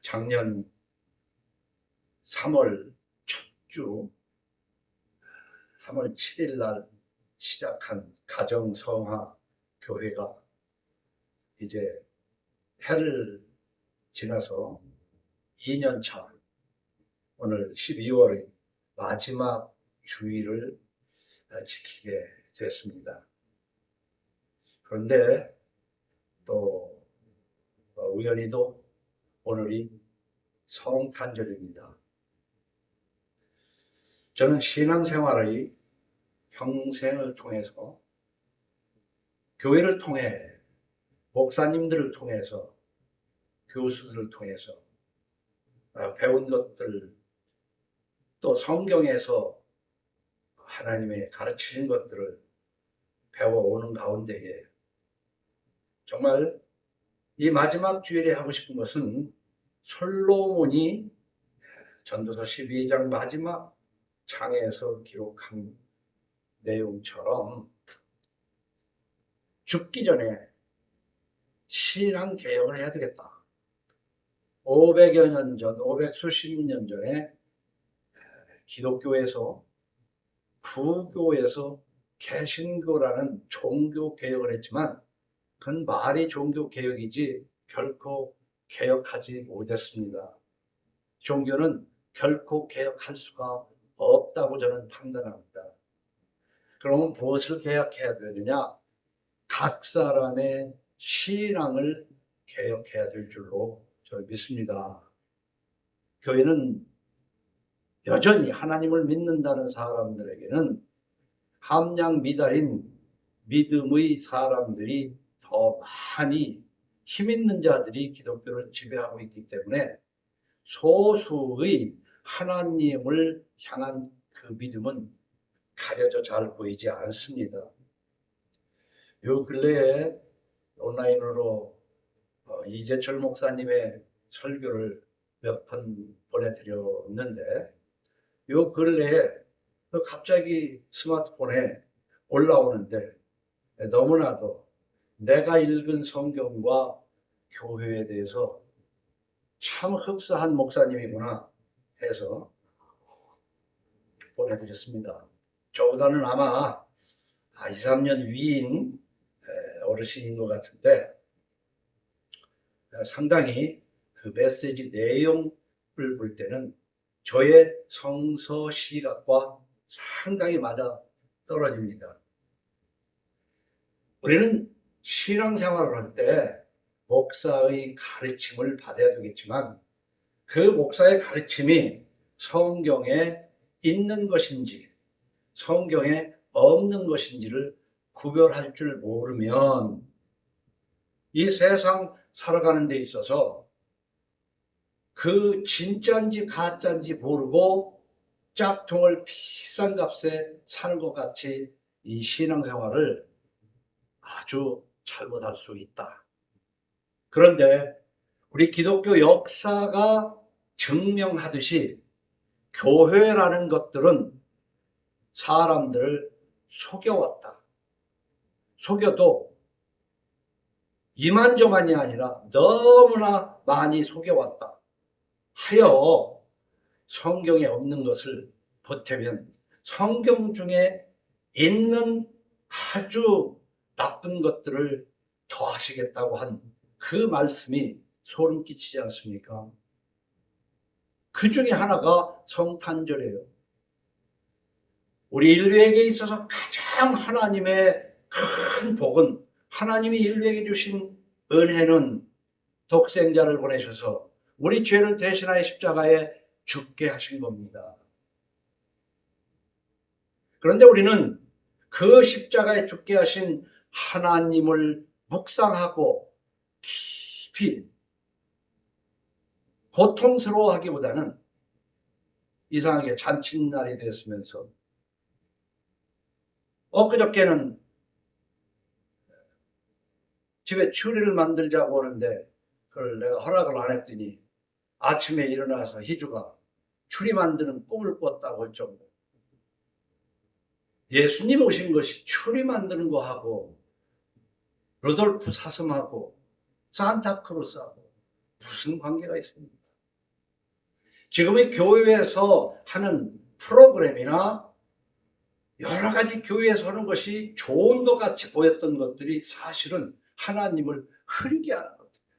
작년 3월 첫 주 3월 7일 날 시작한 가정성화 교회가 이제 해를 지나서 2년차 오늘 12월의 마지막 주일을 지키게 됐습니다. 그런데 또 우연히도 오늘이 성탄절입니다. 저는 신앙생활의 평생을 통해서 교회를 통해 목사님들을 통해서 교수들을 통해서 배운 것들 또 성경에서 하나님의 가르치신 것들을 배워오는 가운데에 정말 이 마지막 주일에 하고 싶은 것은 솔로몬이 전도서 12장 마지막 장에서 기록한 내용처럼 죽기 전에 신앙 개혁을 해야 되겠다. 500여 년 전, 500수십 년 전에 기독교에서 부교에서 개신교라는 종교 개혁을 했지만 그건 말이 종교 개혁이지 결코 개혁하지 못했습니다. 종교는 결코 개혁할 수가 없다고 저는 판단합니다. 그러면 무엇을 개혁해야 되느냐? 각 사람의 신앙을 개혁해야 될 줄로 저는 믿습니다. 교회는 여전히 하나님을 믿는다는 사람들에게는 함량 미달인 믿음의 사람들이 더 많이 힘있는 자들이 기독교를 지배하고 있기 때문에 소수의 하나님을 향한 그 믿음은 가려져 잘 보이지 않습니다. 요 근래에 온라인으로 이재철 목사님의 설교를 몇 번 보내드렸는데 요 근래에 갑자기 스마트폰에 올라오는데 너무나도 내가 읽은 성경과 교회에 대해서 참 흡사한 목사님이구나 해서 보내드렸습니다. 저보다는 아마 2, 3년 위인 어르신인 것 같은데 상당히 그 메시지 내용을 볼 때는 저의 성서 시각과 상당히 맞아 떨어집니다. 우리는 신앙생활을 할 때 목사의 가르침을 받아야 되겠지만 그 목사의 가르침이 성경에 있는 것인지 성경에 없는 것인지를 구별할 줄 모르면 이 세상 살아가는 데 있어서 그 진짜인지 가짜인지 모르고 짝퉁을 비싼 값에 사는 것 같이 이 신앙생활을 아주 잘못할 수 있다. 그런데 우리 기독교 역사가 증명하듯이 교회라는 것들은 사람들을 속여왔다. 속여도 이만저만이 아니라 너무나 많이 속여왔다. 하여 성경에 없는 것을 보태면 성경 중에 있는 아주 나쁜 것들을 더하시겠다고 한 그 말씀이 소름 끼치지 않습니까? 그 중에 하나가 성탄절이에요. 우리 인류에게 있어서 가장 하나님의 큰 복은 하나님이 인류에게 주신 은혜는 독생자를 보내셔서 우리 죄를 대신하여 십자가에 죽게 하신 겁니다. 그런데 우리는 그 십자가에 죽게 하신 하나님을 묵상하고 깊이 고통스러워하기보다는 이상하게 잔칫날이 됐으면서 엊그저께는 집에 추리를 만들자고 하는데 그걸 내가 허락을 안 했더니 아침에 일어나서 희주가 추리 만드는 꿈을 꿨다고 할 정도. 예수님 오신 것이 추리 만드는 거하고 루돌프 사슴하고 산타크로스하고 무슨 관계가 있습니까? 지금의 교회에서 하는 프로그램이나 여러 가지 교회에서 하는 것이 좋은 것 같이 보였던 것들이 사실은 하나님을 흐리게 하는 것입니다.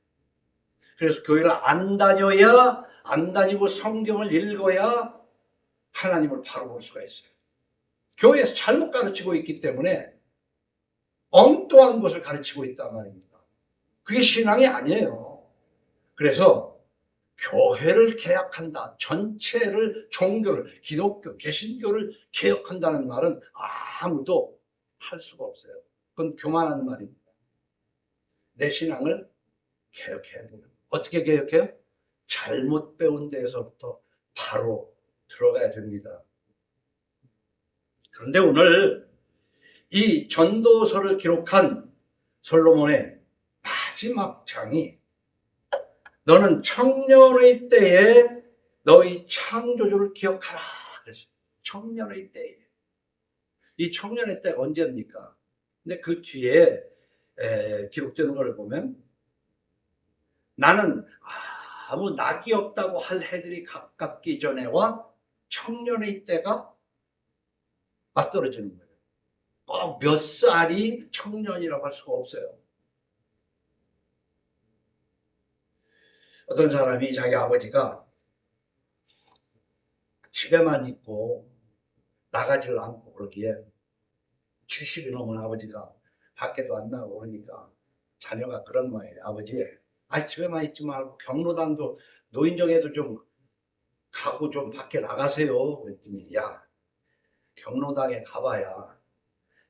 그래서 교회를 안 다니고 성경을 읽어야 하나님을 바로 볼 수가 있어요. 교회에서 잘못 가르치고 있기 때문에 엉뚱한 것을 가르치고 있단 말입니다. 그게 신앙이 아니에요. 그래서 교회를 개혁한다. 전체를, 종교를, 기독교, 개신교를 개혁한다는 말은 아무도 할 수가 없어요. 그건 교만한 말입니다. 내 신앙을 개혁해야 돼요. 어떻게 개혁해요? 잘못 배운 데에서부터 바로 들어가야 됩니다. 그런데 오늘 이 전도서를 기록한 솔로몬의 마지막 장이 너는 청년의 때에 너희 창조주를 기억하라 그랬어요. 청년의 때에. 이 청년의 때가 언제입니까? 근데 그 뒤에 기록되는 걸 보면 나는 아무 낙이 없다고 할 해들이 가깝기 전에와 청년의 때가 맞떨어지는 거예요. 꼭 몇 살이 청년이라고 할 수가 없어요. 어떤 사람이 자기 아버지가 집에만 있고 나가지를 않고 그러기에 70이 넘은 아버지가 밖에도 안 나가고 그러니까 자녀가 그런 말이에요. 아버지, 집에만 있지 말고 경로당도 노인정에도 좀 가고 좀 밖에 나가세요. 그랬더니 야, 경로당에 가봐야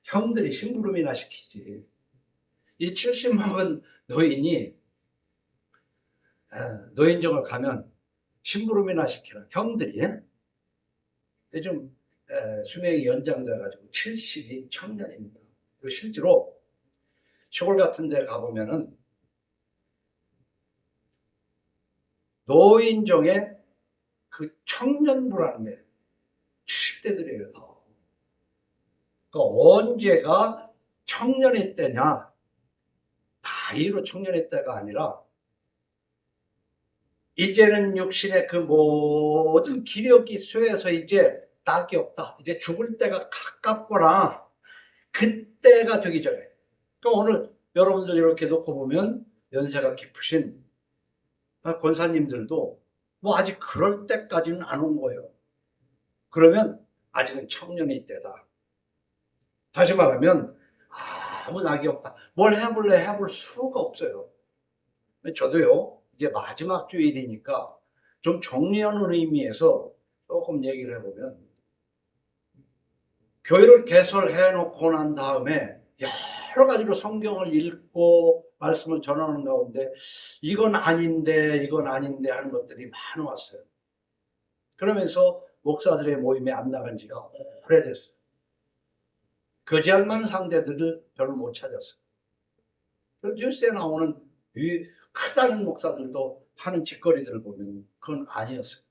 형들이 심부름이나 시키지. 이 70 먹은 노인이 노인정을 가면 심부름이나 시키는 형들이 요즘 수명이 연장돼가지고 70이 청년입니다. 그리고 실제로 시골 같은 데 가보면은 노인정에 그 청년부라는 게 70대들이에요. 그러니까 언제가 청년의 때냐? 나이로 청년의 때가 아니라 이제는 육신의 그 모든 기력이 쇠해서 이제 낙이 없다. 이제 죽을 때가 가깝거나 그때가 되기 전에. 그러니까 오늘 여러분들 이렇게 놓고 보면 연세가 깊으신 권사님들도 뭐 아직 그럴 때까지는 안 온 거예요. 그러면 아직은 청년의 때다. 다시 말하면 아무 낙이 없다. 뭘 해볼래 해볼 수가 없어요. 저도요. 이제 마지막 주일이니까 좀 정리하는 의미에서 조금 얘기를 해보면 교회를 개설해 놓고 난 다음에 여러 가지로 성경을 읽고 말씀을 전하는 가운데 이건 아닌데 하는 것들이 많이 왔어요. 그러면서 목사들의 모임에 안 나간 지가 오래됐어요. 거지할 만한 상대들을 별로 못 찾았어요. 뉴스에 나오는 이 크다는 목사들도 하는 짓거리들을 보면 그건 아니었어요.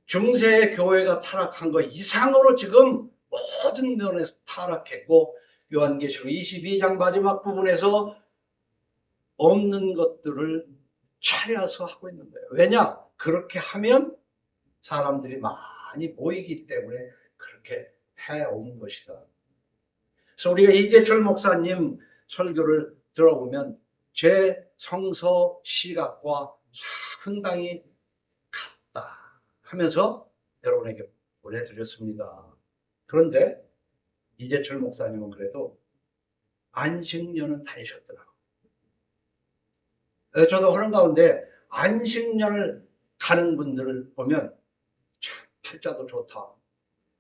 중세의 교회가 타락한 것 이상으로 지금 모든 면에서 타락했고 요한계시록 22장 마지막 부분에서 없는 것들을 차려서 하고 있는 거예요. 왜냐? 그렇게 하면 사람들이 많이 모이기 때문에 그렇게 해온 것이다. 그래서 우리가 이재철 목사님 설교를 들어보면 제 성서 시각과 상당히 같다 하면서 여러분에게 보내드렸습니다. 그런데 이재철 목사님은 그래도 안식년은 다니셨더라고요. 저도 하는 가운데 안식년을 가는 분들을 보면 참 팔자도 좋다.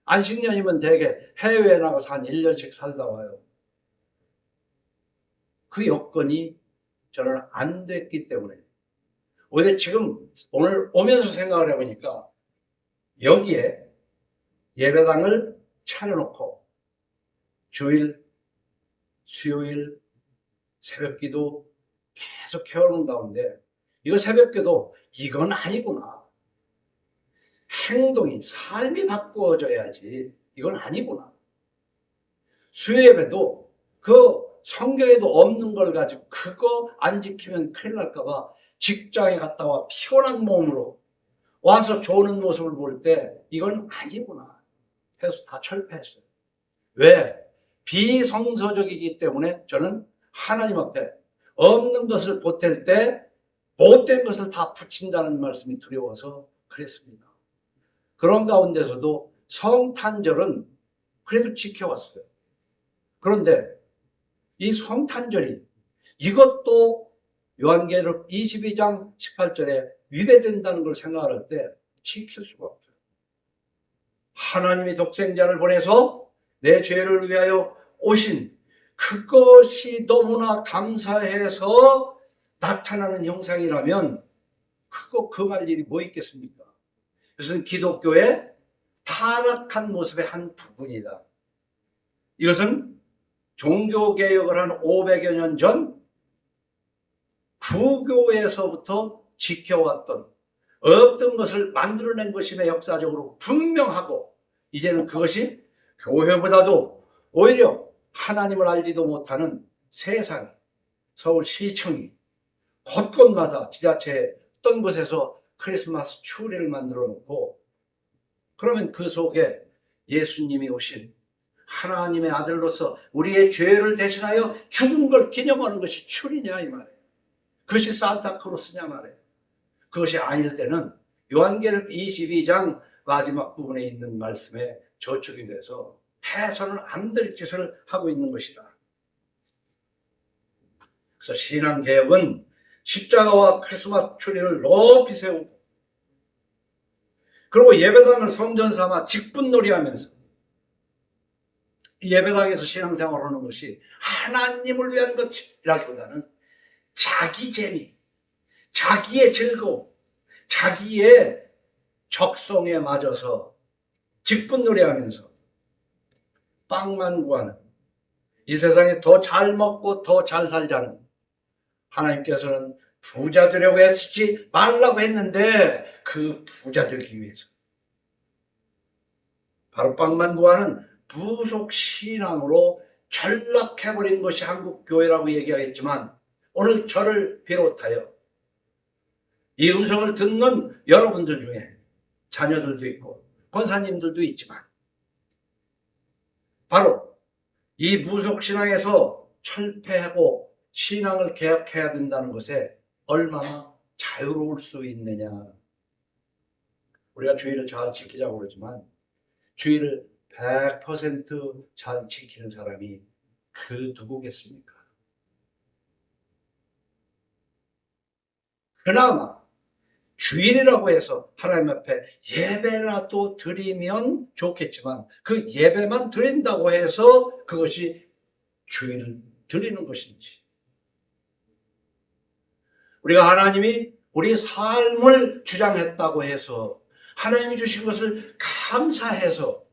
안식년이면 대개 해외에 나가서 한 1년씩 살다 와요. 그 여건이 저는 안 됐기 때문에 오히려 지금 오늘 오면서 생각을 해보니까 여기에 예배당을 차려놓고 주일, 수요일, 새벽기도 계속 해오는 가운데 이거 새벽기도 이건 아니구나. 행동이 삶이 바꾸어져야지 이건 아니구나. 수요예배도 그 성경에도 없는 걸 가지고 그거 안 지키면 큰일 날까 봐 직장에 갔다 와 피곤한 몸으로 와서 조는 모습을 볼 때 이건 아니구나 해서 다 철폐했어요. 왜? 비성서적이기 때문에 저는 하나님 앞에 없는 것을 보탤 때 못된 것을 다 붙인다는 말씀이 두려워서 그랬습니다. 그런 가운데서도 성탄절은 그래도 지켜왔어요. 그런데 이 성탄절이 이것도 요한계시록 22장 18절에 위배된다는 걸 생각할 때 지킬 수가 없어요. 하나님이 독생자를 보내서 내 죄를 위하여 오신 그것이 너무나 감사해서 나타나는 형상이라면 그거 금할 일이 뭐 있겠습니까? 그것은 기독교의 타락한 모습의 한 부분이다. 이것은 종교개혁을 한 500여 년 전 구교에서부터 지켜왔던 없던 것을 만들어낸 것임에 역사적으로 분명하고, 이제는 그것이 교회보다도 오히려 하나님을 알지도 못하는 세상이, 서울시청이 곳곳마다 지자체에 어떤 곳에서 크리스마스 추리를 만들어 놓고, 그러면 그 속에 예수님이 오신 하나님의 아들로서 우리의 죄를 대신하여 죽은 걸 기념하는 것이 추리냐 이 말이에요. 그것이 산타크로스냐 말이에요. 그것이 아닐 때는 요한계시록 22장 마지막 부분에 있는 말씀에 저촉이 돼서 해서는 안 될 짓을 하고 있는 것이다. 그래서 신앙개혁은 십자가와 크리스마스 추리를 높이 세우고, 그리고 예배당을 성전 삼아 직분놀이하면서 예배당에서 신앙생활을 하는 것이 하나님을 위한 것이라기보다는 자기 재미, 자기의 즐거움, 자기의 적성에 맞아서 직분놀이하면서 빵만 구하는, 이 세상에 더 잘 먹고 더 잘 살자는, 하나님께서는 부자 되려고 애쓰지 말라고 했는데 그 부자 되기 위해서 바로 빵만 구하는 부속 신앙으로 전락해버린 것이 한국 교회라고 얘기하겠지만, 오늘 저를 비롯하여 이 음성을 듣는 여러분들 중에 자녀들도 있고 권사님들도 있지만, 바로 이 부속신앙에서 철폐하고 신앙을 개혁해야 된다는 것에 얼마나 자유로울 수 있느냐. 우리가 주의를 잘 지키자고 그러지만 주의를 100% 잘 지키는 사람이 그 누구겠습니까? 그나마 주일이라고 해서 하나님 앞에 예배라도 드리면 좋겠지만, 그 예배만 드린다고 해서 그것이 주일을 드리는 것인지, 우리가 하나님이 우리 삶을 주장했다고 해서 하나님이 주신 것을 감사해서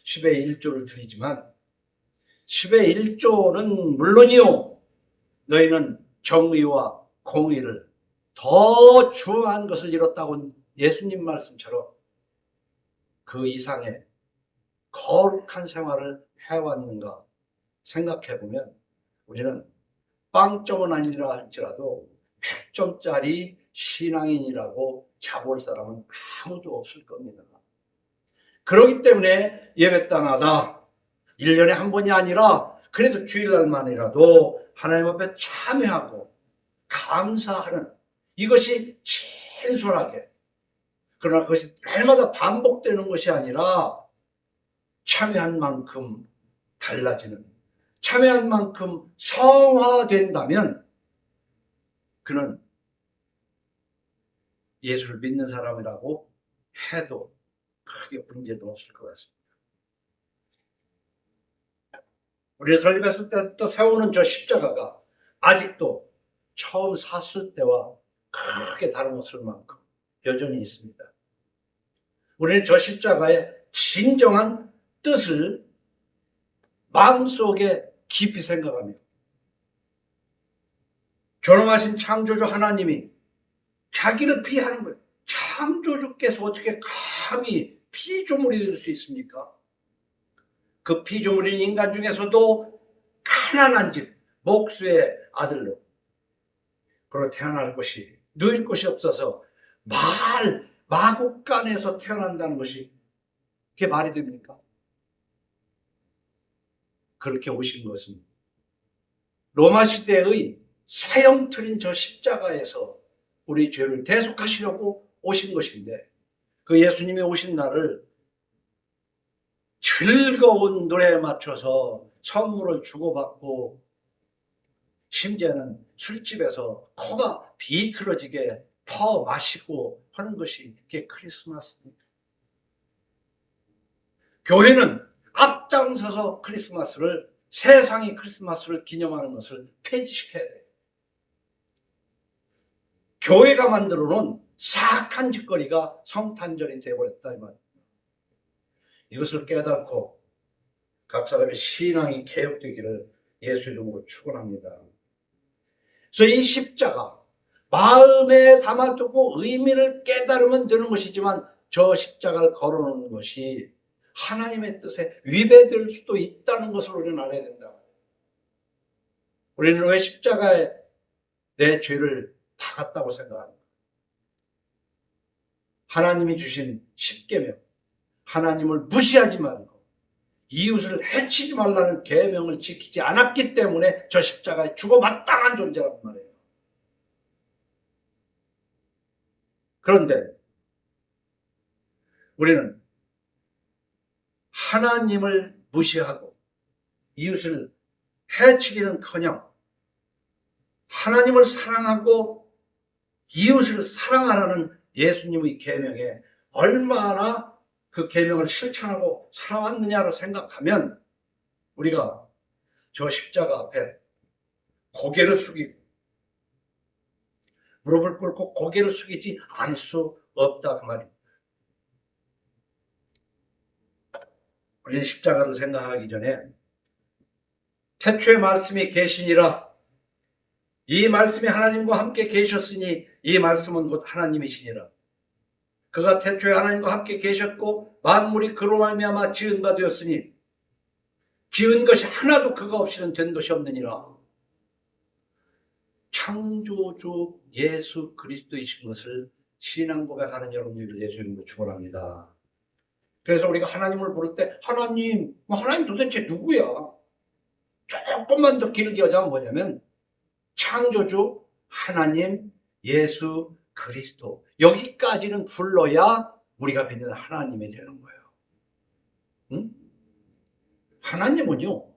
10의 1조를 드리지만, 10의 1조는 물론이요, 너희는 정의와 공의를 더 중요한 것을 이뤘다고 예수님 말씀처럼 그 이상의 거룩한 생활을 해왔는가 생각해보면, 우리는 빵점은 아니라 할지라도 100점짜리 신앙인이라고 자볼 사람은 아무도 없을 겁니다. 그렇기 때문에 예배당마다 1년에 한 번이 아니라 그래도 주일날만이라도 하나님 앞에 참여하고 감사하는, 이것이 진솔하게, 그러나 그것이 날마다 반복되는 것이 아니라 참여한 만큼 달라지는, 참여한 만큼 성화된다면 그는 예수를 믿는 사람이라고 해도 크게 문제도 없을 것 같습니다. 우리 설립했을 때부터 세우는 저 십자가가 아직도 처음 샀을 때와 크게 다름없을 만큼 여전히 있습니다. 우리는 저 십자가의 진정한 뜻을 마음속에 깊이 생각하며, 존엄하신 창조주 하나님이 자기를 피하는 거예요. 창조주께서 어떻게 감히 피조물이 될 수 있습니까? 그 피조물인 인간 중에서도 가난한 집 목수의 아들로 그로 태어날 것이 누일 곳이 없어서 마국간에서 태어난다는 것이 그게 말이 됩니까? 그렇게 오신 것은 로마 시대의 사형 틀린 저 십자가에서 우리 죄를 대속하시려고 오신 것인데, 그 예수님이 오신 날을 즐거운 노래에 맞춰서 선물을 주고받고, 심지어는 술집에서 코가 비틀어지게 퍼 마시고 하는 것이 그게 크리스마스입니다. 교회는 앞장서서 크리스마스를, 세상이 크리스마스를 기념하는 것을 폐지시켜야 돼요. 교회가 만들어 놓은 사악한 짓거리가 성탄절이 되어버렸다 이 말이에요. 이것을 깨닫고 각 사람의 신앙이 개혁되기를 예수 이름으로 축원합니다. 그래서 이 십자가 마음에 담아두고 의미를 깨달으면 되는 것이지만, 저 십자가를 걸어놓는 것이 하나님의 뜻에 위배될 수도 있다는 것을 우리는 알아야 된다. 우리는 왜 십자가에 내 죄를 박았다고 생각합니다. 하나님이 주신 십계명, 하나님을 무시하지 말고 이웃을 해치지 말라는 계명을 지키지 않았기 때문에 저 십자가에 죽어 마땅한 존재란 말이에요. 그런데 우리는 하나님을 무시하고 이웃을 해치기는커녕 하나님을 사랑하고 이웃을 사랑하라는 예수님의 계명에 얼마나 그 계명을 실천하고 살아왔느냐로 생각하면, 우리가 저 십자가 앞에 고개를 숙이고 무릎을 꿇고 고개를 숙이지 않을 수 없다 그 말입니다. 우리는 십자가를 생각하기 전에 태초에 말씀이 계시니라, 이 말씀이 하나님과 함께 계셨으니 이 말씀은 곧 하나님이시니라. 그가 태초에 하나님과 함께 계셨고 만물이 그로 말미암아 지은 바 되었으니 지은 것이 하나도 그가 없이는 된 것이 없느니라. 창조주 예수 그리스도이신 것을 신앙 고백하는 여러분들 예수 이름으로 축원합니다. 그래서 우리가 하나님을 부를 때 하나님 도대체 누구야? 조금만 더 길게 하자면 뭐냐면 창조주 하나님 예수 그리스도, 여기까지는 불러야 우리가 믿는 하나님이 되는 거예요. 응? 하나님은요,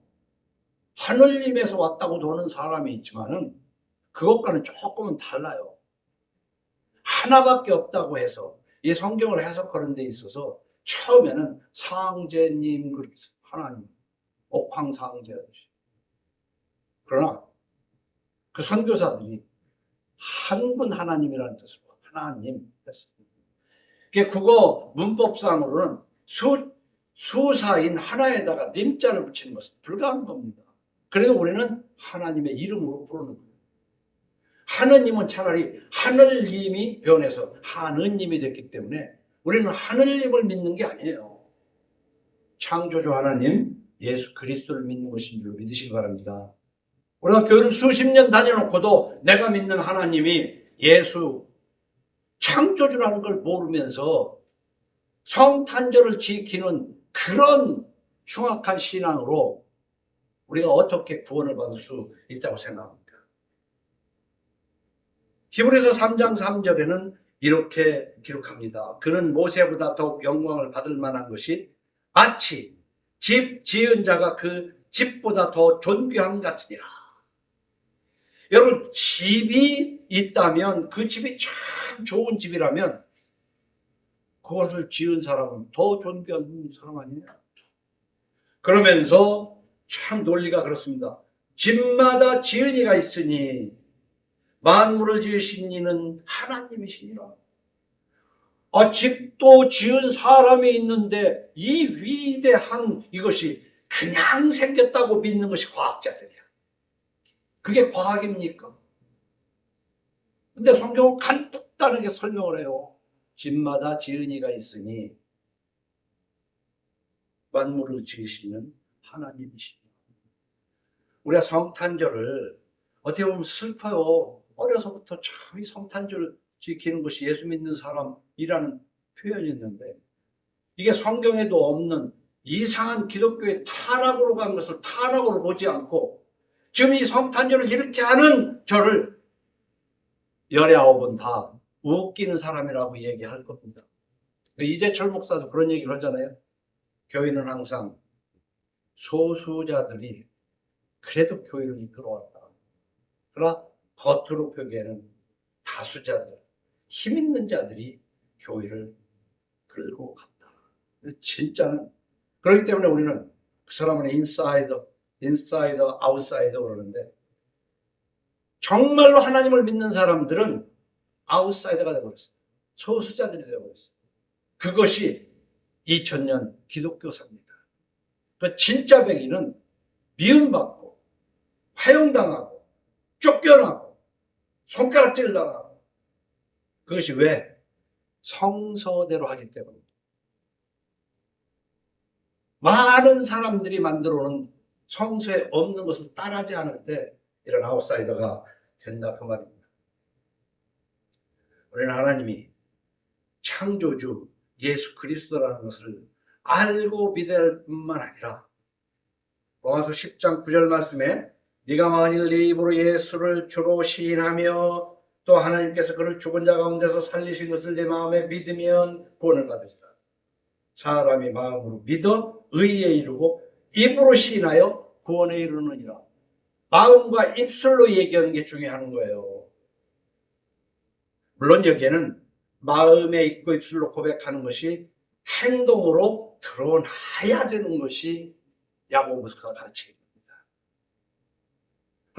하늘님에서 왔다고도 하는 사람이 있지만은 그것과는 조금은 달라요. 하나밖에 없다고 해서 이 성경을 해석하는 데 있어서 처음에는 상제님, 하나님, 옥황상제 하듯이. 그러나 그 선교사들이 한 분 하나님이라는 뜻으로 하나님 했습니다. 그게 국어 문법상으로는 수사인 하나에다가 님자를 붙이는 것은 불가한 겁니다. 그래도 우리는 하나님의 이름으로 부르는 거예요. 하느님은 차라리 하늘님이 변해서 하느님이 됐기 때문에 우리는 하늘님을 믿는 게 아니에요. 창조주 하나님 예수 그리스도를 믿는 것인 줄 믿으시기 바랍니다. 우리가 교회를 수십 년 다녀놓고도 내가 믿는 하나님이 예수 창조주라는 걸 모르면서 성탄절을 지키는 그런 흉악한 신앙으로 우리가 어떻게 구원을 받을 수 있다고 생각합니까? 히브리서 3장 3절에는 이렇게 기록합니다. 그는 모세보다 더욱 영광을 받을 만한 것이 마치 집 지은 자가 그 집보다 더 존귀함 같으니라. 여러분, 집이 있다면 그 집이 참 좋은 집이라면 그것을 지은 사람은 더 존귀한 사람 아니냐? 그러면서 참 논리가 그렇습니다. 집마다 지은 이가 있으니 만물을 지으신 이는 하나님이시니라. 집도 지은 사람이 있는데 이 위대한 이것이 그냥 생겼다고 믿는 것이 과학자들이야. 그게 과학입니까? 근데 성경은 간단하게 설명을 해요. 집마다 지은 이가 있으니 만물을 지으시는 하나님이시니라. 우리가 성탄절을 어떻게 보면 슬퍼요. 어려서부터 참 이 성탄절 지키는 것이 예수 믿는 사람이라는 표현이 있는데 이게 성경에도 없는 이상한 기독교의 타락으로 간 것을 타락으로 보지 않고 지금 이 성탄절을 이렇게 하는 저를 19은 다 웃기는 사람이라고 얘기할 겁니다. 이재철 목사도 그런 얘기를 하잖아요. 교회는 항상 소수자들이 그래도 교회를 이끌어왔다. 그러나 겉으로 보기에는 다수자들, 힘 있는 자들이 교회를 끌고 갔다. 진짜는 그렇기 때문에 우리는 그 사람은 인사이더, 아웃사이더 그러는데 정말로 하나님을 믿는 사람들은 아웃사이더가 되어버렸어요. 소수자들이 되어버렸어요. 그것이 2000년 기독교사입니다. 그 진짜 백인은 미움받고 화형당하고 쫓겨나고 손가락질 당하고 그것이 왜? 성서대로 하기 때문입니다. 많은 사람들이 만들어 놓은 성서에 없는 것을 따라하지 않을 때 이런 아웃사이더가 된다 그 말입니다. 우리는 하나님이 창조주 예수 그리스도라는 것을 알고 믿어야 할 뿐만 아니라 로마서 10장 9절 말씀에 네가 만일 네 입으로 예수를 주로 시인하며 또 하나님께서 그를 죽은 자 가운데서 살리신 것을 내 마음에 믿으면 구원을 받으리라. 사람이 마음으로 믿어 의에 이르고 입으로 시인하여 구원에 이르느니라. 마음과 입술로 얘기하는 게 중요한 거예요. 물론 여기에는 마음에 있고 입술로 고백하는 것이 행동으로 드러나야 되는 것이 야고보서가 가르칩니다.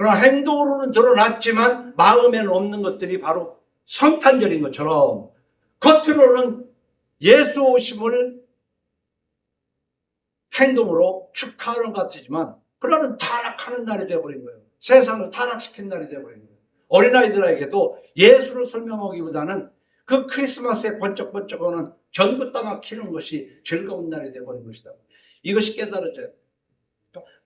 그러나 행동으로는 드러났지만 마음에는 없는 것들이 바로 성탄절인 것처럼 겉으로는 예수 오심을 행동으로 축하하는 것 같지만 그러는 타락하는 날이 되어버린 거예요. 세상을 타락시킨 날이 되어버린 거예요. 어린아이들에게도 예수를 설명하기보다는 그 크리스마스에 번쩍번쩍하는 전구땅을 키는 것이 즐거운 날이 되어버린 것이다. 이것이 깨달아져요.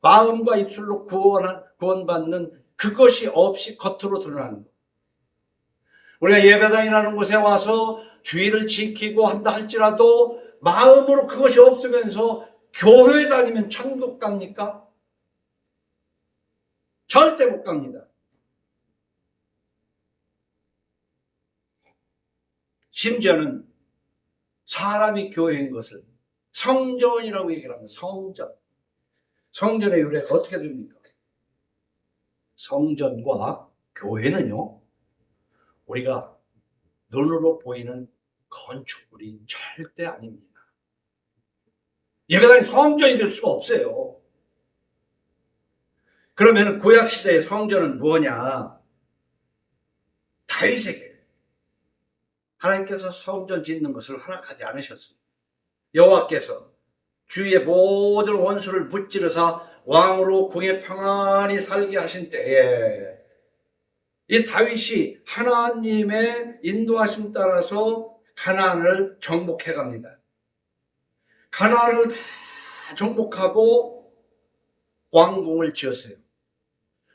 마음과 입술로 구원받는 그것이 없이 겉으로 드러나는 것. 우리가 예배당이라는 곳에 와서 주의를 지키고 한다 할지라도 마음으로 그것이 없으면서 교회 다니면 천국 갑니까? 절대 못 갑니다. 심지어는 사람이 교회인 것을 성전이라고 얘기를 합니다. 성전의 유래가 어떻게 됩니까? 성전과 교회는요, 우리가 눈으로 보이는 건축물이 절대 아닙니다. 예배당이 성전이 될 수가 없어요. 그러면 구약시대의 성전은 뭐냐? 다윗에게 하나님께서 성전 짓는 것을 허락하지 않으셨습니다. 여호와께서 주의 모든 원수를 무찌르사 왕으로 궁에 평안히 살게 하신 때에 이 다윗이 하나님의 인도하심 따라서 가나안을 정복해 갑니다. 가나안을 다 정복하고 왕궁을 지었어요.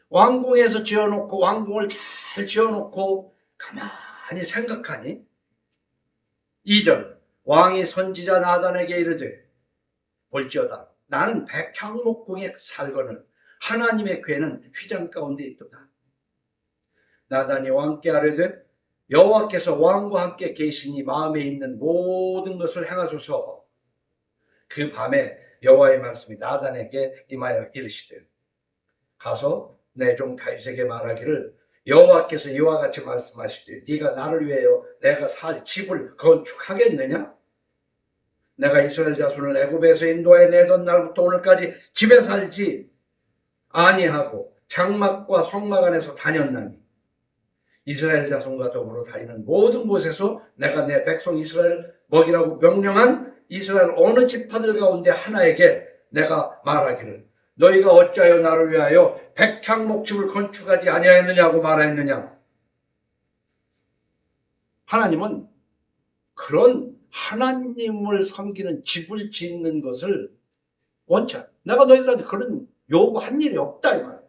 왕궁에서 지어놓고 왕궁을 잘 지어놓고 가만히 생각하니 2절 왕이 선지자 나단에게 이르되 볼지어다 나는 백향목궁에 살거늘 하나님의 궤는 휘장 가운데 있도다. 나단이 왕께 아뢰되 여호와께서 왕과 함께 계시니 마음에 있는 모든 것을 행하소서. 그 밤에 여호와의 말씀이 나단에게 임하여 이르시되 가서 내 종 다윗에게 말하기를 여호와께서 이와 같이 말씀하시되 네가 나를 위하여 내가 살 집을 건축하겠느냐? 내가 이스라엘 자손을 애굽에서 인도해 내던 날부터 오늘까지 집에 살지 아니하고 장막과 성막 안에서 다녔나니 이스라엘 자손과 더불어 다니는 모든 곳에서 내가 내 백성 이스라엘 먹이라고 명령한 이스라엘 어느 지파들 가운데 하나에게 내가 말하기를 너희가 어찌하여 나를 위하여 백향목집을 건축하지 아니하였느냐고 말하였느냐. 하나님은 그런 하나님을 섬기는 집을 짓는 것을 원치 않아. 내가 너희들한테 그런 요구한 일이 없다 이 말이야.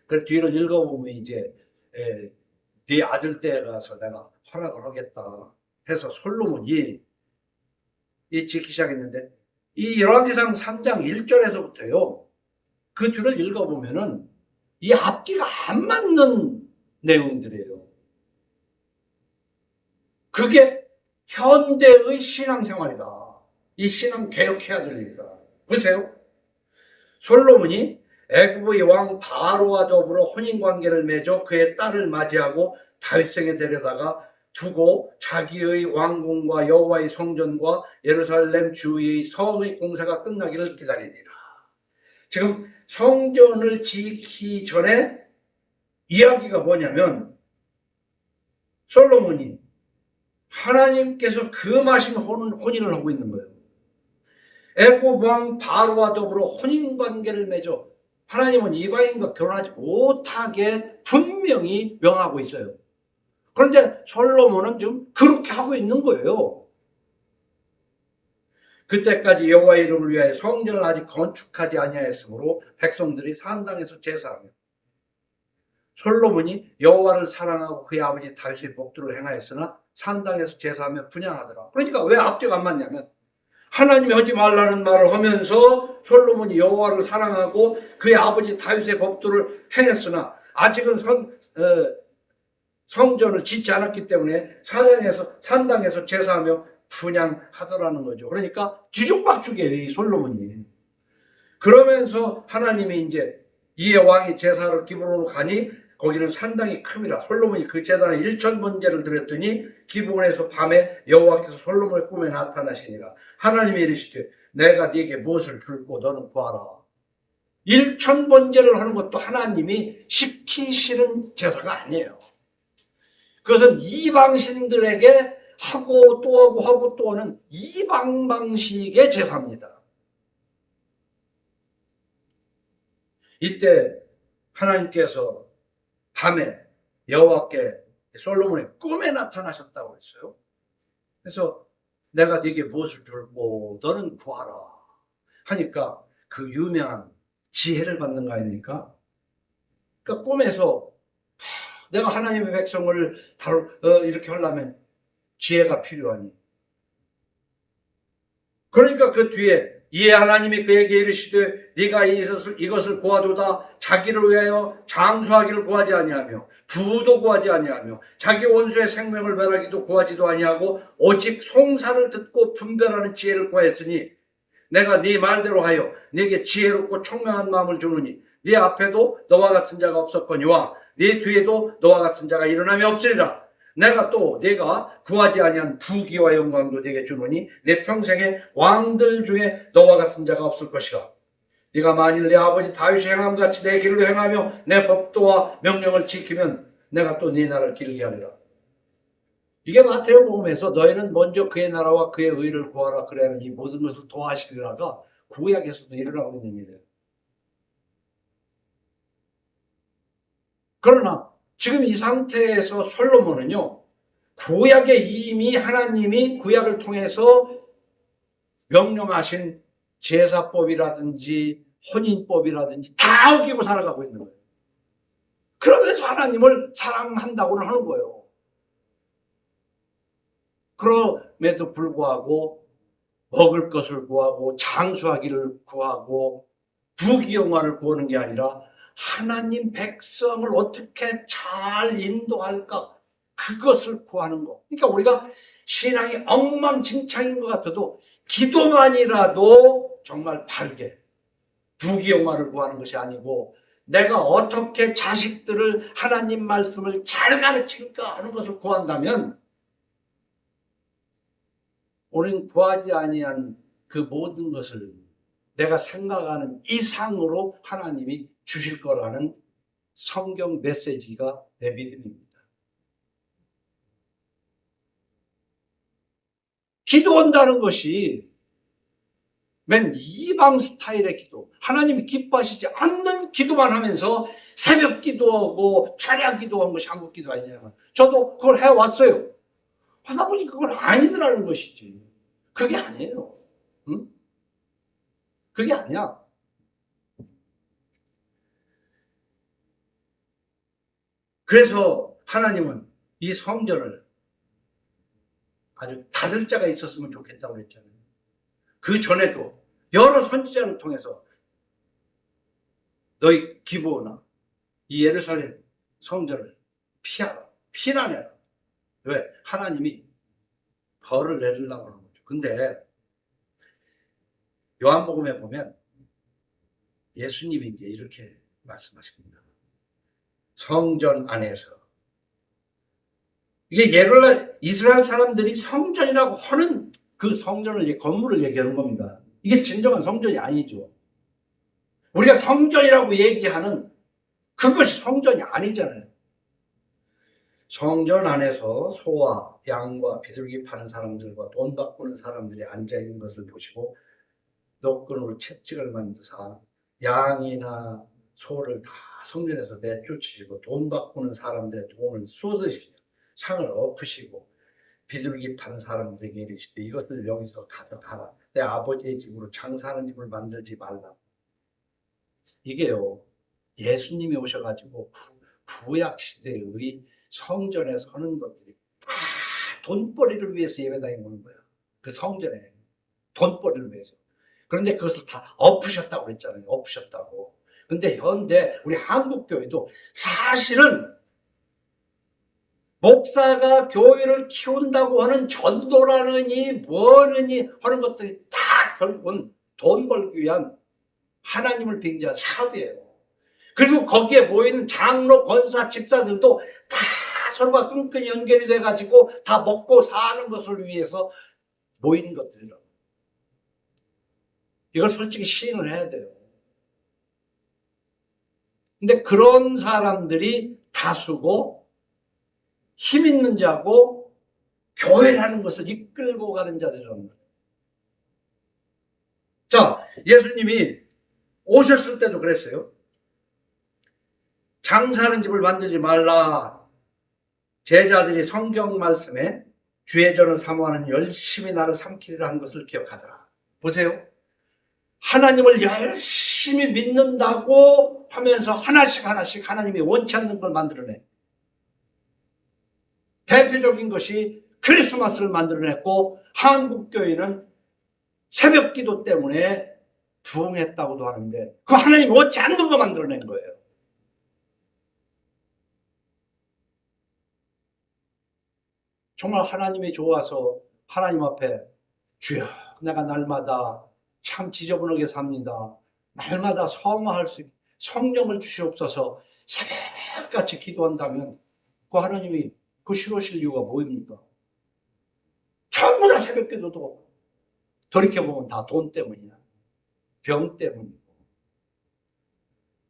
그래서 뒤를 읽어보면 이제 네 아들 때에 가서 내가 허락을 하겠다 해서 솔로몬이 짓기 시작했는데, 이 열왕기상 3장 1절에서부터요 그 줄을 읽어보면은 이 앞뒤가 안 맞는 내용들이에요. 그게 현대의 신앙생활이다. 이 신앙 개혁해야 될 일이다. 보세요. 솔로몬이 애굽의 왕 바로와 더불어 혼인관계를 맺어 그의 딸을 맞이하고 다윗성에 데려다가 두고 자기의 왕궁과 여호와의 성전과 예루살렘 주의 성의 공사가 끝나기를 기다리니라. 지금 성전을 짓기 전에 이야기가 뭐냐면, 솔로몬이 하나님께서 금하신 혼인을 하고 있는 거예요. 애굽 왕 바로와 더불어 혼인관계를 맺어 하나님은 이방인과 결혼하지 못하게 분명히 명하고 있어요. 그런데 솔로몬은 지금 그렇게 하고 있는 거예요. 그때까지 여호와의 이름을 위하여 성전을 아직 건축하지 아니하였으므로 백성들이 산당에서 제사하며, 솔로몬이 여호와를 사랑하고 그의 아버지 다윗의 복들을 행하였으나 산당에서 제사하며 분향하더라. 그러니까 왜 앞뒤가 안 맞냐면, 하나님이 하지 말라는 말을 하면서 솔로몬이 여호와를 사랑하고 그의 아버지 다윗의 법도를 행했으나 아직은 성전을 짓지 않았기 때문에 산당에서 제사하며 분향하더라는 거죠. 그러니까 뒤죽박죽이에요, 이 솔로몬이. 그러면서 하나님이 이제 이에 왕이 제사를 기브론으로 가니 거기는 산당이 큼이라. 솔로몬이 그 제단에 1000번제를 드렸더니 기브론에서 밤에 여호와께서 솔로몬의 꿈에 나타나시니라. 하나님이 이르시되 내가 네게 무엇을 줄고 너는 구하라. 1000번제를 하는 것도 하나님이 시키시는 제사가 아니에요. 그것은 이방신들에게 하고 또 하고 하고 또 하는 이방 방식의 제사입니다. 이때 하나님께서 밤에 여호와께 솔로몬의 꿈에 나타나셨다고 했어요. 그래서 내가 네게 무엇을 줄고 너는 구하라 하니까 그 유명한 지혜를 받는 거 아닙니까? 그러니까 꿈에서 내가 하나님의 백성을 이렇게 하려면 지혜가 필요하니, 그러니까 그 뒤에 이에 하나님이 그에게 이르시되 네가 이것을 구하도다. 자기를 위하여 장수하기를 구하지 아니하며 부도 구하지 아니하며 자기 원수의 생명을 멸하기도 구하지도 아니하고 오직 송사를 듣고 분별하는 지혜를 구하였으니 내가 네 말대로 하여 네게 지혜롭고 총명한 마음을 주느니 네 앞에도 너와 같은 자가 없었거니와 네 뒤에도 너와 같은 자가 일어남이 없으리라. 내가 또 네가 구하지 아니한 부귀와 영광도 네게 주노니 내 평생에 왕들 중에 너와 같은 자가 없을 것이라. 네가 만일 내 아버지 다윗이 행함 같이 내 길로 행하며 내 법도와 명령을 지키면 내가 또 네 나라를 길게 하리라. 이게 마태복음에서 너희는 먼저 그의 나라와 그의 의를 구하라 그래야만 이 모든 것을 도와하시리라가 구약에서도 일어나고 있는 일이에요. 그러나 지금 이 상태에서 솔로몬은요, 구약에 이미 하나님이 구약을 통해서 명령하신 제사법이라든지 혼인법이라든지 다 어기고 살아가고 있는 거예요. 그러면서 하나님을 사랑한다고는 하는 거예요. 그럼에도 불구하고 먹을 것을 구하고 장수하기를 구하고 부귀영화를 구하는 게 아니라 하나님 백성을 어떻게 잘 인도할까, 그것을 구하는 거. 그러니까 우리가 신앙이 엉망진창인 것 같아도 기도만이라도 정말 바르게 부귀영화를 구하는 것이 아니고 내가 어떻게 자식들을 하나님 말씀을 잘 가르칠까 하는 것을 구한다면 우리는 구하지 아니한 그 모든 것을 내가 생각하는 이상으로 하나님이 주실 거라는 성경 메시지가 내 믿음입니다. 기도한다는 것이 맨 이방 스타일의 기도, 하나님이 기뻐하시지 않는 기도만 하면서 새벽 기도하고 철야 기도한 것이 한국 기도 아니냐. 저도 그걸 해왔어요. 하다 보니 그건 아니더라는 것이지. 그게 아니에요. 응? 그게 아니야. 그래서 하나님은 이 성전을 아주 닫을 자가 있었으면 좋겠다고 그랬잖아요. 그 전에도 여러 선지자를 통해서 너희 기브오나 이 예루살렘 성전을 피하라, 피난해라. 왜? 하나님이 벌을 내리려고 하는 거죠. 근데 요한복음에 보면 예수님이 이제 이렇게 말씀하십니다. 성전 안에서 이게 예루살렘 이스라엘 사람들이 성전이라고 하는 그 성전을 건물을 얘기하는 겁니다. 이게 진정한 성전이 아니죠. 우리가 성전이라고 얘기하는 그것이 성전이 아니잖아요. 성전 안에서 소와 양과 비둘기 파는 사람들과 돈 바꾸는 사람들이 앉아있는 것을 보시고 노끈으로 채찍을 만드사 양이나 소를 다 성전에서 내쫓으시고 돈 바꾸는 사람들의 돈을 쏟으시며 상을 엎으시고 비둘기 파는 사람들에게 이르시되 이것을 여기서 가져가라. 내 아버지의 집으로 장사하는 집을 만들지 말라. 이게요, 예수님이 오셔가지고 구약 시대의 성전에 서는 것들이 다 돈벌이를 위해서 예배당에 오는 거예요. 그 성전에 돈벌이를 위해서. 그런데 그것을 다 엎으셨다고 그랬잖아요. 엎으셨다고. 근데 현대 우리 한국교회도 사실은 목사가 교회를 키운다고 하는 전도라느니 뭐느니 하는 것들이 다 결국은 돈 벌기 위한 하나님을 빙자한 사업이에요. 그리고 거기에 모이는 장로, 권사, 집사들도 다 서로가 끈끈이 연결이 돼가지고 다 먹고 사는 것을 위해서 모인 것들이라고. 이걸 솔직히 시인을 해야 돼요. 근데 그런 사람들이 다수고 힘 있는 자고 교회라는 것을 이끌고 가는 자들이란 말이에요. 자, 예수님이 오셨을 때도 그랬어요. 장사하는 집을 만들지 말라. 제자들이 성경 말씀에 주의 전을 사모하는 열심히 나를 삼키리라 한 것을 기억하더라. 보세요. 하나님을 열심히 믿는다고 하면서 하나씩 하나님이 원치 않는 걸 만들어내. 대표적인 것이 크리스마스를 만들어냈고 한국교회는 새벽기도 때문에 부흥했다고도 하는데 그 하나님이 원치 않는 거 만들어낸 거예요. 정말 하나님이 좋아서 하나님 앞에 주여 내가 날마다 참 지저분하게 삽니다. 날마다 성화할 수 성령을 주시옵소서 새벽같이 기도한다면 그 하나님이 그 싫어하실 이유가 뭐입니까? 전부 다 새벽 기도도 돌이켜보면 다 돈 때문이야. 병 때문이고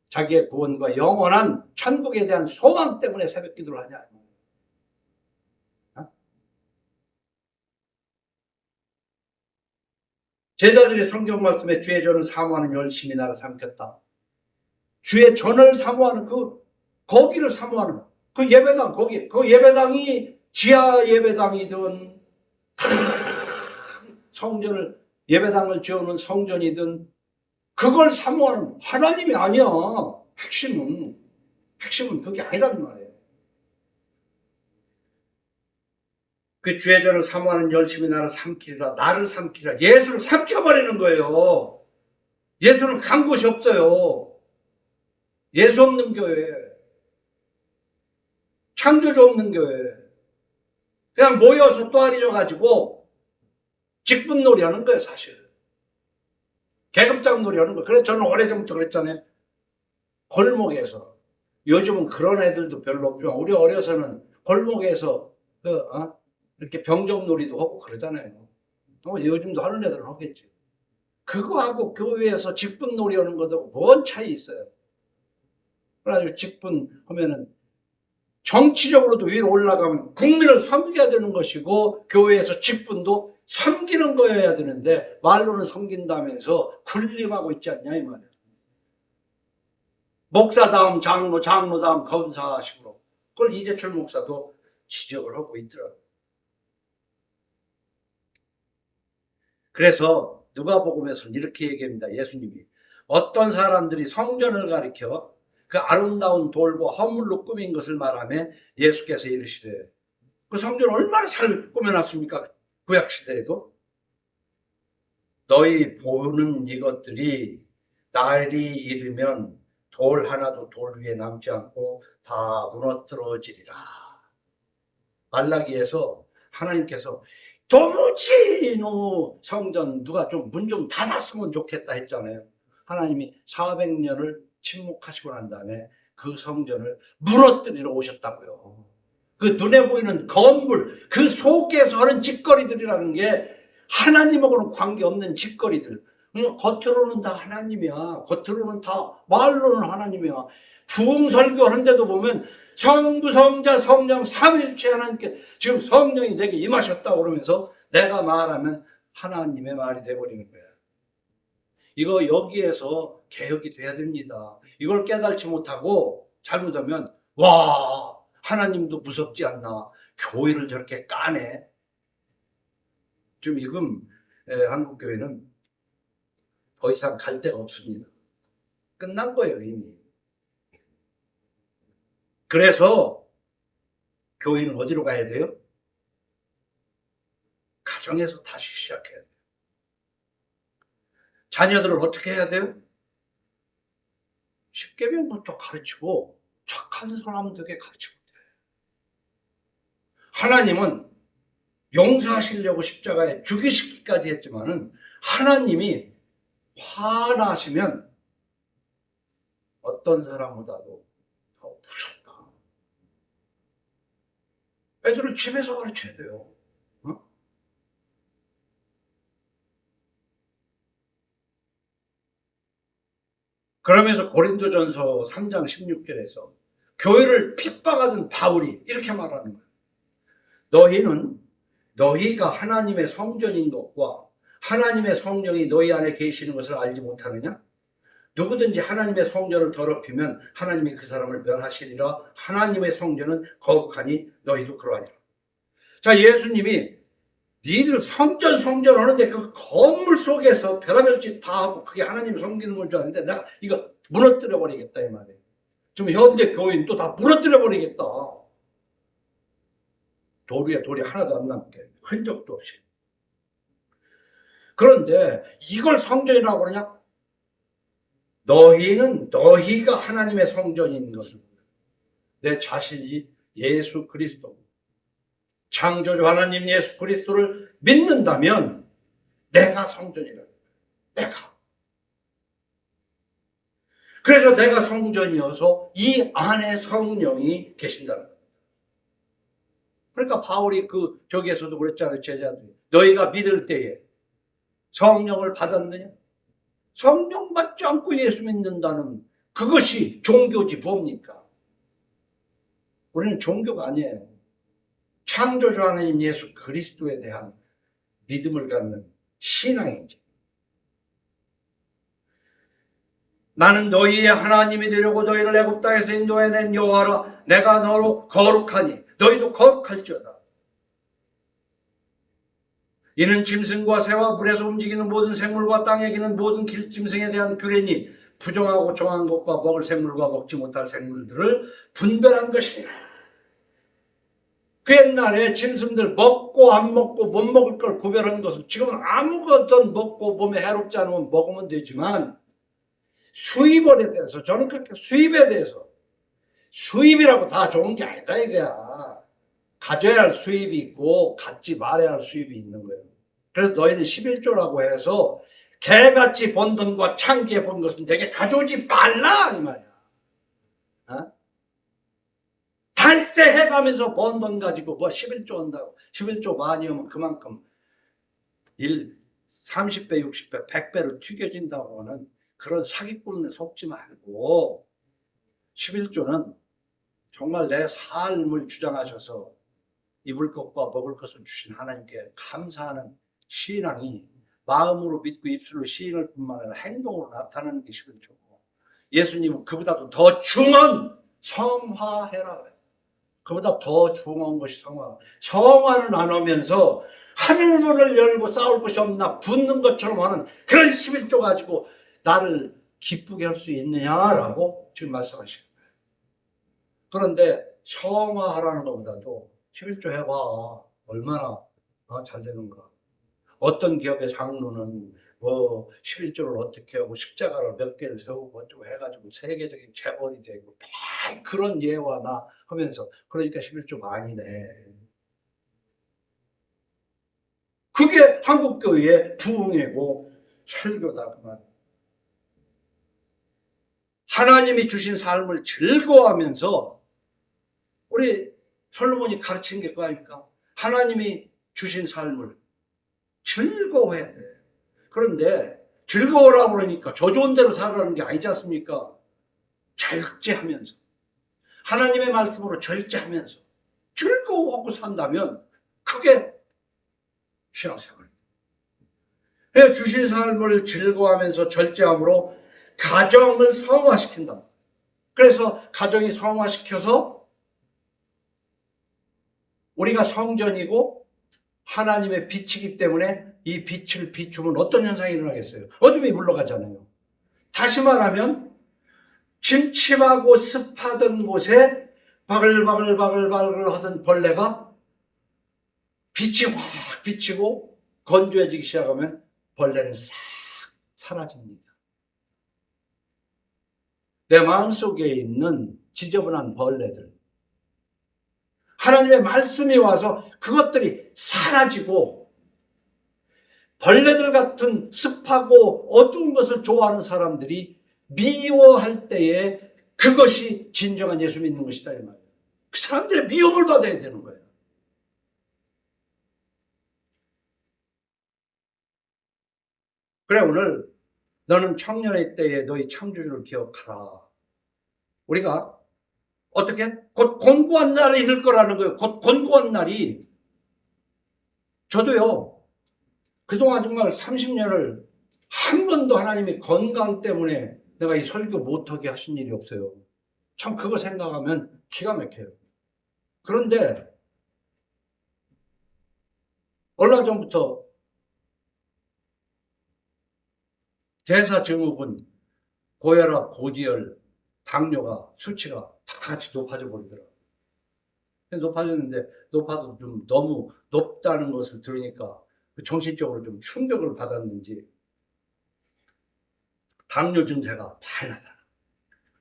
자기의 구원과 영원한 천국에 대한 소망 때문에 새벽 기도를 하냐. 제자들이 성경 말씀에 주의 전을 사모하는 열심히 나를 삼켰다. 주의 전을 사모하는 거기를 사모하는 그 예배당 거기 그 예배당이 지하 예배당이든 성전을 예배당을 지어놓은 성전이든 그걸 사모하는 하나님이 아니야. 핵심은 그게 아니란 말이에요. 그 주의 전을 사모하는 열심히 나를 삼키리라. 나를 삼키리라. 예수를 삼켜버리는 거예요. 예수는 간 곳이 없어요. 예수 없는 교회, 창조주 없는 교회, 그냥 모여서 또아리져가지고 직분놀이 하는 거예요, 사실. 계급장놀이 하는 거예요. 그래서 저는 오래전부터 그랬잖아요. 골목에서. 요즘은 그런 애들도 별로 없지만, 우리 어려서는 골목에서, 이렇게 병정놀이도 하고 그러잖아요. 요즘도 하는 애들은 하겠지. 그거하고 교회에서 직분놀이 하는 것하고 뭔 차이 있어요? 그래가지고 직분 하면은 정치적으로도 위로 올라가면 국민을 섬겨야 되는 것이고 교회에서 직분도 섬기는 거여야 되는데 말로는 섬긴다면서 군림하고 있지 않냐 이 말이야. 목사 다음 장로, 장로 다음 검사식으로. 그걸 이재철 목사도 지적을 하고 있더라고요. 그래서 누가복음에서는 이렇게 얘기합니다. 예수님이 어떤 사람들이 성전을 가리켜 그 아름다운 돌과 허물로 꾸민 것을 말하며 예수께서 이르시되, 그 성전 얼마나 잘 꾸며놨습니까? 구약시대에도. 너희 보는 이것들이 날이 이르면 돌 하나도 돌 위에 남지 않고 다 무너뜨러지리라. 말라기에서 하나님께서 도무지 너 성전 누가 좀 문 좀 닫았으면 좋겠다 했잖아요. 하나님이 400년을 침묵하시고 난 다음에 그 성전을 무너뜨리러 오셨다고요. 그 눈에 보이는 건물, 그 속에서 하는 짓거리들이라는 게 하나님하고는 관계없는 짓거리들. 그냥 겉으로는 다 하나님이야. 겉으로는 다, 말로는 하나님이야. 부흥 설교하는데도 보면 성부, 성자, 성령, 삼위일체 하나님께 지금 성령이 내게 임하셨다고 그러면서 내가 말하면 하나님의 말이 돼버리는 거야. 이거 여기에서 개혁이 돼야 됩니다. 이걸 깨달지 못하고 잘못하면 와, 하나님도 무섭지 않나. 교회를 저렇게 까네. 지금 한국교회는 더 이상 갈 데가 없습니다. 끝난 거예요, 이미. 그래서 교회는 어디로 가야 돼요? 가정에서 다시 시작해야 돼요. 자녀들을 어떻게 해야 돼요? 십계명부터 가르치고 착한 사람 되게 가르치면 돼요. 하나님은 용서하시려고 십자가에 죽이시기까지 했지만은 하나님이 화나시면 어떤 사람보다도 더 무섭다. 애들을 집에서 가르쳐야 돼요. 그러면서 고린도전서 3장 16절에서 교회를 핍박하던 바울이 이렇게 말하는 거예요. 너희가 하나님의 성전인 것과 하나님의 성령이 너희 안에 계시는 것을 알지 못하느냐? 누구든지 하나님의 성전을 더럽히면 하나님이 그 사람을 멸하시리라. 하나님의 성전은 거룩하니 너희도 그러하니라. 자, 예수님이 니들 성전 하는데 그 건물 속에서 별의별 짓 다 하고 그게 하나님 섬기는 건 줄 아는데 내가 이거 무너뜨려 버리겠다 이 말이에요. 지금 현대 교인 또 다 무너뜨려 버리겠다. 돌 위에 돌이 하나도 안 남게, 흔적도 없이. 그런데 이걸 성전이라고 그러냐? 너희가 하나님의 성전인 것을 내 자신이 예수 그리스도, 창조주 하나님 예수 그리스도를 믿는다면 내가 성전이라고. 내가. 그래서 내가 성전이어서 이 안에 성령이 계신다는 거예요. 그러니까 바울이 저기에서도 그랬잖아요. 제자들이. 너희가 믿을 때에 성령을 받았느냐? 성령 받지 않고 예수 믿는다는 그것이 종교지 뭡니까? 우리는 종교가 아니에요. 창조주 하나님 예수 그리스도에 대한 믿음을 갖는 신앙이지. 나는 너희의 하나님이 되려고 너희를 애굽 땅에서 인도해낸 여호와라. 내가 너로 거룩하니 너희도 거룩할지어다. 이는 짐승과 새와 물에서 움직이는 모든 생물과 땅에 기는 모든 길짐승에 대한 규례니 부정하고 정한 것과 먹을 생물과 먹지 못할 생물들을 분별한 것이니라. 그 옛날에 짐승들 먹고 안 먹고 못 먹을 걸 구별한 것은 지금은 아무것도 먹고 몸에 해롭지 않으면 먹으면 되지만 수입에 대해서 저는 그렇게 수입에 대해서 수입이라고 다 좋은 게 아니다 이거야. 가져야 할 수입이 있고 갖지 말아야 할 수입이 있는 거예요. 그래서 너희는 11조라고 해서 개같이 번 돈과 창기에 번 것은 되게 가져오지 말라 이 말이야. 어? 탈세해가면서 번 돈 가지고 11조 한다고 11조 많이오면 그만큼 30배 60배 100배로 튀겨진다고 하는 그런 사기꾼에 속지 말고 11조는 정말 내 삶을 주장하셔서 입을 것과 먹을 것을 주신 하나님께 감사하는 신앙이 마음으로 믿고 입술로 시인할 뿐만 아니라 행동으로 나타나는 게 11조고 예수님은 그보다도 더 중한 성화해라 그래요. 그보다 더 중한 것이 성화. 성화를 안 하면서 하늘문을 열고 싸울 곳이 없나 붙는 것처럼 하는 그런 11조 가지고 나를 기쁘게 할 수 있느냐라고 지금 말씀하시는 거예요. 그런데 성화하라는 것보다도 11조 해봐. 얼마나 잘 되는가. 어떤 기업의 장로는 뭐 11조를 어떻게 하고 십자가를 몇 개를 세우고 어쩌고 해가지고 세계적인 재벌이 되고 막 그런 예와 나 하면서 그러니까 11조 많이 내. 그게 한국교회의 부흥이고 설교다 그 말. 하나님이 주신 삶을 즐거워하면서 우리 솔로몬이 가르친 게 그거 아닙니까? 하나님이 주신 삶을 즐거워해야 돼. 그런데 즐거워라고 그러니까 저 좋은 대로 살아가는 게 아니지 않습니까? 절제하면서 하나님의 말씀으로 절제하면서 즐거워하고 산다면 그게 신앙생활입니다. 주신 삶을 즐거워하면서 절제함으로 가정을 성화시킨다. 그래서 가정이 성화시켜서 우리가 성전이고 하나님의 빛이기 때문에 이 빛을 비추면 어떤 현상이 일어나겠어요? 어둠이 물러가잖아요. 다시 말하면 침침하고 습하던 곳에 바글바글 하던 벌레가 빛이 확 비치고 건조해지기 시작하면 벌레는 싹 사라집니다. 내 마음속에 있는 지저분한 벌레들, 하나님의 말씀이 와서 그것들이 사라지고 벌레들 같은 습하고 어두운 것을 좋아하는 사람들이 미워할 때에 그것이 진정한 예수 믿는 것이다 이 말이에요. 그 사람들의 미움을 받아야 되는 거예요. 그래 오늘 너는 청년의 때에 너희 창조주를 기억하라. 우리가 어떻게? 곧 곤고한 날이 이를 거라는 거예요. 곧 곤고한 날이. 저도요. 그동안 정말 30년을 한 번도 하나님이 건강 때문에 내가 이 설교 못하게 하신 일이 없어요. 참 그거 생각하면 기가 막혀요. 그런데 얼마 전부터 대사 증후군, 고혈압, 고지혈, 당뇨가 수치가 다 같이 높아져 버리더라고요. 높아졌는데 높아도 좀 너무 높다는 것을 들으니까 정신적으로 좀 충격을 받았는지 당뇨 증세가 많이 나타나.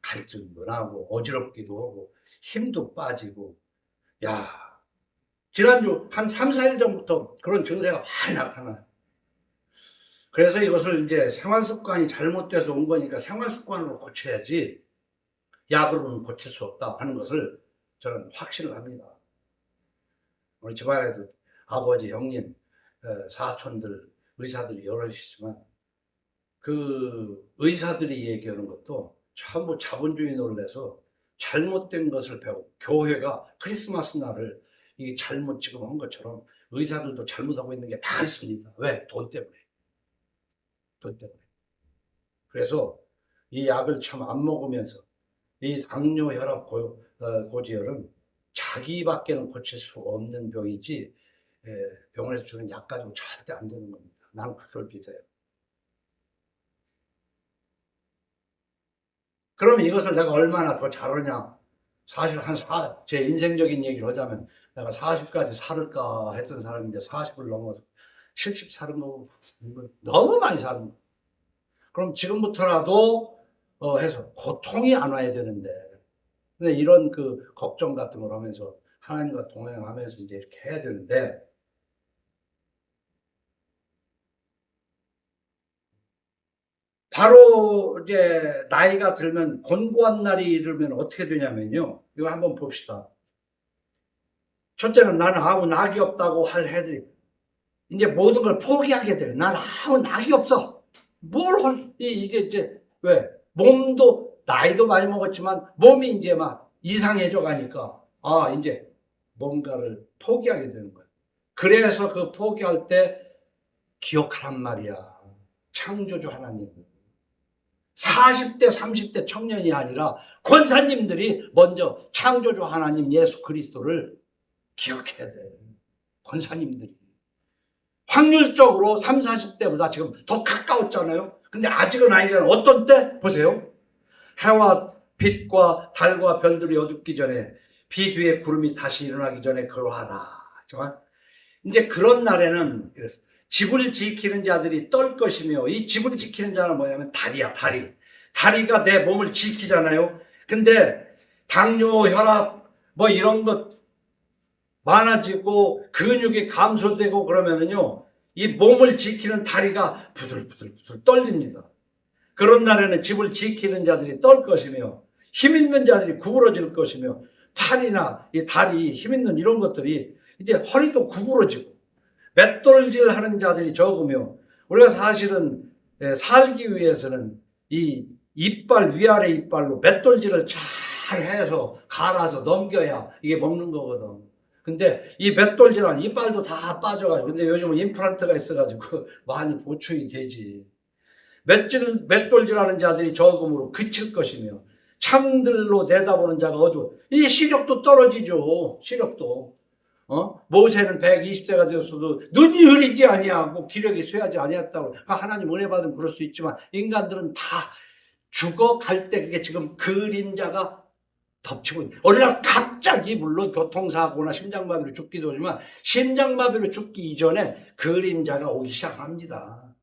갈증도 나고 어지럽기도 하고 힘도 빠지고. 야, 지난주 한 3, 4일 전부터 그런 증세가 많이 나타나요. 그래서 이것을 이제 생활습관이 잘못돼서 온 거니까 생활습관으로 고쳐야지 약으로는 고칠 수 없다 하는 것을 저는 확신을 합니다. 우리 집안에도 아버지, 형님, 사촌들, 의사들이 여럿이지만 그 의사들이 얘기하는 것도 전부 자본주의 논리에서 잘못된 것을 배우고 교회가 크리스마스 날을 이 잘못 지금 한 것처럼 의사들도 잘못하고 있는 게 많습니다. 왜? 돈 때문에. 돈 때문에. 그래서 이 약을 참 안 먹으면서 이 당뇨, 혈압, 고지혈은 자기밖에는 고칠 수 없는 병이지 병원에서 주는 약 가지고 절대 안 되는 겁니다. 난 그걸 믿어요. 그럼 이것을 내가 얼마나 더 잘하냐? 사실 제 인생적인 얘기를 하자면 내가 40까지 살을까 했던 사람인데 40을 넘어서 70 사는 거 너무 많이 사는 거. 그럼 지금부터라도 해서 고통이 안 와야 되는데. 근데 이런 그 걱정 같은 걸 하면서 하나님과 동행하면서 이제 이렇게 해야 되는데 바로 이제 나이가 들면 곤고한 날이 이르면 어떻게 되냐면요. 이거 한번 봅시다. 첫째는 나는 아무 낙이 없다고 할 해들이 이제 모든 걸 포기하게 돼요. 나는 아무 낙이 없어. 이제 왜? 몸도 나이도 많이 먹었지만 몸이 이제 막 이상해져 가니까 이제 뭔가를 포기하게 되는 거예요. 그래서 그 포기할 때 기억하란 말이야. 창조주 하나님. 40대, 30대 청년이 아니라 권사님들이 먼저 창조주 하나님 예수 그리스도를 기억해야 돼. 권사님들이. 확률적으로 30, 40대보다 지금 더 가까웠잖아요. 근데 아직은 아니잖아요. 어떤 때? 보세요. 해와 빛과 달과 별들이 어둡기 전에 비 뒤에 구름이 다시 일어나기 전에 그러하라. 정말 이제 그런 날에는 집을 지키는 자들이 떨 것이며, 이 집을 지키는 자는 뭐냐면 다리야, 다리. 다리가 내 몸을 지키잖아요. 근데 당뇨, 혈압 뭐 이런 것 많아지고 근육이 감소되고 그러면은요, 이 몸을 지키는 다리가 부들부들 떨립니다. 그런 날에는 집을 지키는 자들이 떨 것이며 힘 있는 자들이 구부러질 것이며, 팔이나 이 다리, 힘 있는 이런 것들이 이제 허리도 구부러지고 맷돌질 하는 자들이 적으며, 우리가 사실은 살기 위해서는 이 이빨, 위아래 이빨로 맷돌질을 잘 해서 갈아서 넘겨야 이게 먹는 거거든. 근데 이 맷돌질은 이빨도 다 빠져가지고, 근데 요즘은 임플란트가 있어가지고 많이 보충이 되지. 맷돌질하는 자들이 적음으로 그칠 것이며 창들로 내다보는 자가 어두워. 이 시력도 떨어지죠. 시력도. 모세는 120세가 되었어도 눈이 흐리지 아니하고 기력이 쇠하지 아니했다고. 하나님 은혜 받으면 그럴 수 있지만 인간들은 다 죽어갈 때 그게 지금 그림자가 덮치고 있는. 어느 날 갑자기 물론 교통사고나 심장마비로 죽기도 하지만 심장마비로 죽기 이전에 그림자가 오기 시작합니다.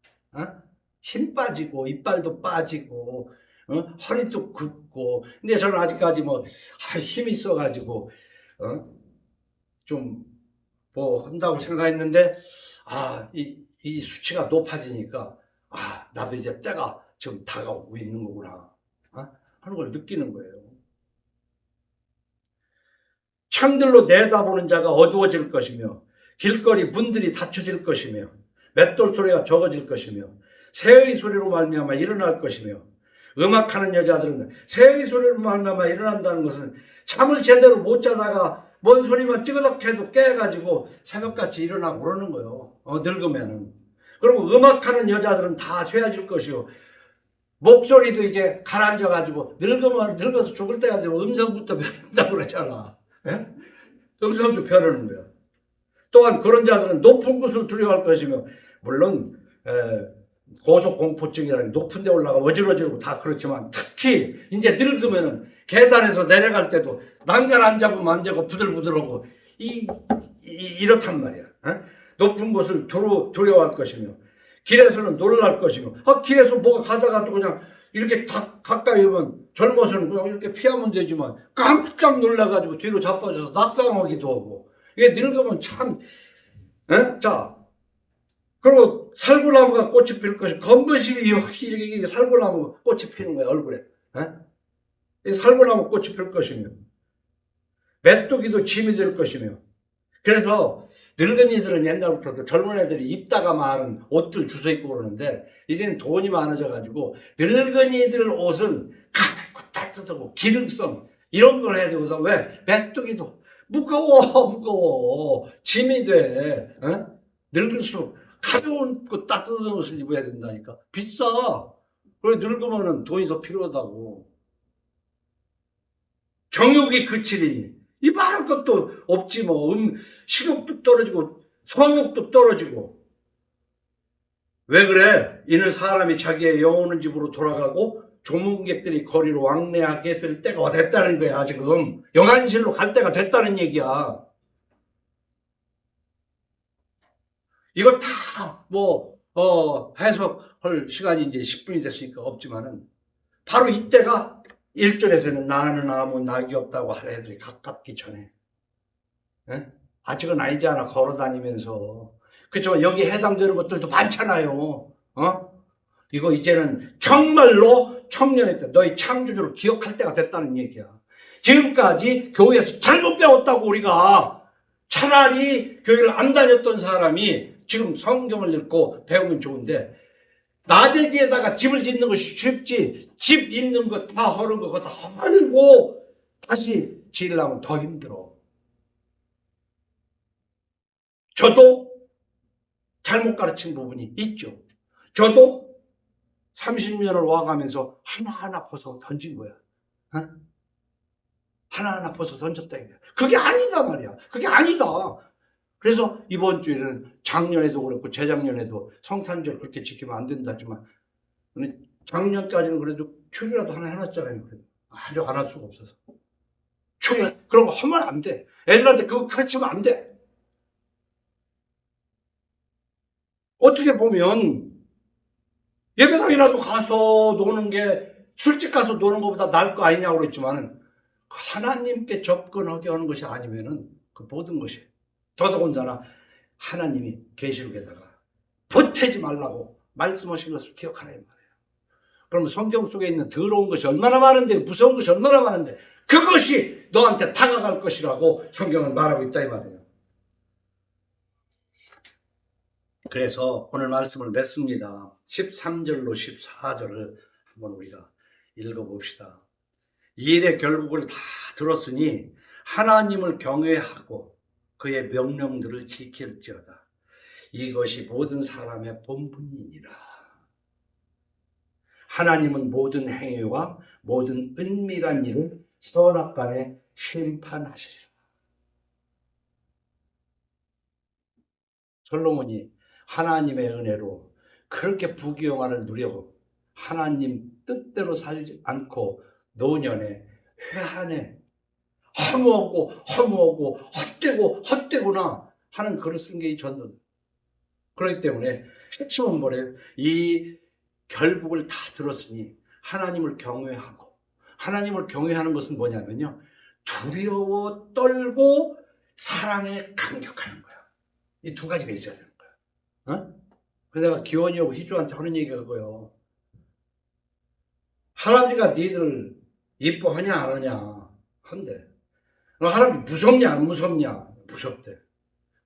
힘 빠지고 이빨도 빠지고 허리도 굽고. 근데 저는 아직까지 힘 있어가지고 좀 뭐 한다고 생각했는데 이 수치가 높아지니까 나도 이제 때가 지금 다가오고 있는 거구나 하는 걸 느끼는 거예요. 창들로 내다보는 자가 어두워질 것이며 길거리 문들이 닫혀질 것이며 맷돌 소리가 적어질 것이며 새의 소리로 말미암아 일어날 것이며. 음악하는 여자들은 새의 소리로 말미암아 일어난다는 것은 잠을 제대로 못 자다가 뭔 소리만 찌그덕해도 깨가지고 새벽같이 일어나고 그러는 거예요. 늙으면은. 그리고 음악하는 여자들은 다 쇠해질 것이요, 목소리도 이제 가라앉아가지고 늙어서 죽을 때가 되면 음성부터 변한다고 그러잖아. 예? 음성도 변하는 거야. 또한 그런 자들은 높은 곳을 두려워할 것이며, 물론 고소공포증이라는 높은 데 올라가 어지러지고 다 그렇지만, 특히 이제 늙으면은 계단에서 내려갈 때도 난간 안 잡으면 안 되고 부들부들하고 이렇단 말이야. 높은 곳을 두려워할 것이며 길에서는 놀랄 것이며. 길에서 뭐가 가다가도 그냥 이렇게 다 가까이 오면 젊어서는 그냥 이렇게 피하면 되지만 깜짝 놀라가지고 뒤로 자빠져서 낙상하기도 하고. 이게 늙으면 참. 자, 그리고 살구나무가 꽃이 필 것이, 검은십이 이렇게 살구나무 꽃이 피는 거야, 얼굴에. 이 살구나무 꽃이 필 것이며 메뚜기도 짐이 될 것이며. 그래서 늙은이들은 옛날부터 젊은 애들이 입다가 마른 옷들 주워 입고 그러는데, 이제는 돈이 많아져 가지고 늙은이들 옷은 가볍고 따뜻하고 기능성 이런 걸 해야 되거든. 왜? 메뚜기도 무거워 짐이 돼. 늙을수록 가벼운 따뜻한 옷을 입어야 된다니까. 비싸. 그래, 늙으면은 돈이 더 필요하다고. 정욕이 그치리니 이 말할 것도 없지 뭐. 식욕도 떨어지고 성욕도 떨어지고. 왜 그래? 이는 사람이 자기의 영혼의 집으로 돌아가고 조문객들이 거리로 왕래하게 될 때가 됐다는 거야. 지금 영안실로 갈 때가 됐다는 얘기야. 이거 다 해석할 시간이 이제 10분이 됐으니까 없지만은, 바로 이때가 1절에서는 나는 아무 낙이 없다고 할 애들이 가깝기 전에. 아직은 아니잖아, 걸어다니면서. 그렇지만 여기 해당되는 것들도 많잖아요. 이거 이제는 정말로 청년의 때 너희 창조주를 기억할 때가 됐다는 얘기야. 지금까지 교회에서 잘못 배웠다고. 우리가 차라리 교회를 안 다녔던 사람이 지금 성경을 읽고 배우면 좋은데, 나대지에다가 집을 짓는 것이 쉽지, 집 있는 거 다 허는 거 다 헐고 다시 지으려면 더 힘들어. 저도 잘못 가르친 부분이 있죠. 저도 30년을 와가면서 하나하나 벗어 던진 거야. 하나하나 벗어 던졌다 이거야. 그게 아니다 말이야. 그게 아니다. 그래서 이번 주에는 작년에도 그렇고 재작년에도 성탄절 그렇게 지키면 안 된다지만 작년까지는 그래도 축이라도 하나 해놨잖아요. 그래도 아주 안 할 수가 없어서. 축이 그런 거 하면 안 돼. 애들한테 그거 가르치면 안 돼. 어떻게 보면 예배당이라도 가서 노는 게 술집 가서 노는 것보다 나을 거 아니냐고 그랬지만은 하나님께 접근하게 하는 것이 아니면은 그 모든 것이 더더군다나 하나님이 계시록에다가 보태지 말라고 말씀하신 것을 기억하라 이 말이에요. 그러면 성경 속에 있는 더러운 것이 얼마나 많은데, 무서운 것이 얼마나 많은데 그것이 너한테 다가갈 것이라고 성경은 말하고 있다 이 말이에요. 그래서 오늘 말씀을 맺습니다. 13절로 14절을 한번 우리가 읽어봅시다. 이 일의 결국을 다 들었으니 하나님을 경외하고 그의 명령들을 지킬지어다. 이것이 모든 사람의 본분이니라. 하나님은 모든 행위와 모든 은밀한 일을 선악간에 심판하시리라. 솔로몬이 하나님의 은혜로 그렇게 부귀영화를 누려고 하나님 뜻대로 살지 않고 노년에 회한에 허무하고 헛되구나 하는 글을 쓴 게 이 전도. 그렇기 때문에 시몬벌에 이 결국을 다 들었으니 하나님을 경외하고, 하나님을 경외하는 것은 뭐냐면요, 두려워 떨고 사랑에 감격하는 거야. 이 두 가지가 있어야 되는 거야. 어? 그래서 내가 기원이하고 희주한테 하는 얘기가 그거예요. 할아버지가 니들 이뻐하냐 안 하냐 한대. 할아버지 무섭냐 안 무섭냐? 무섭대.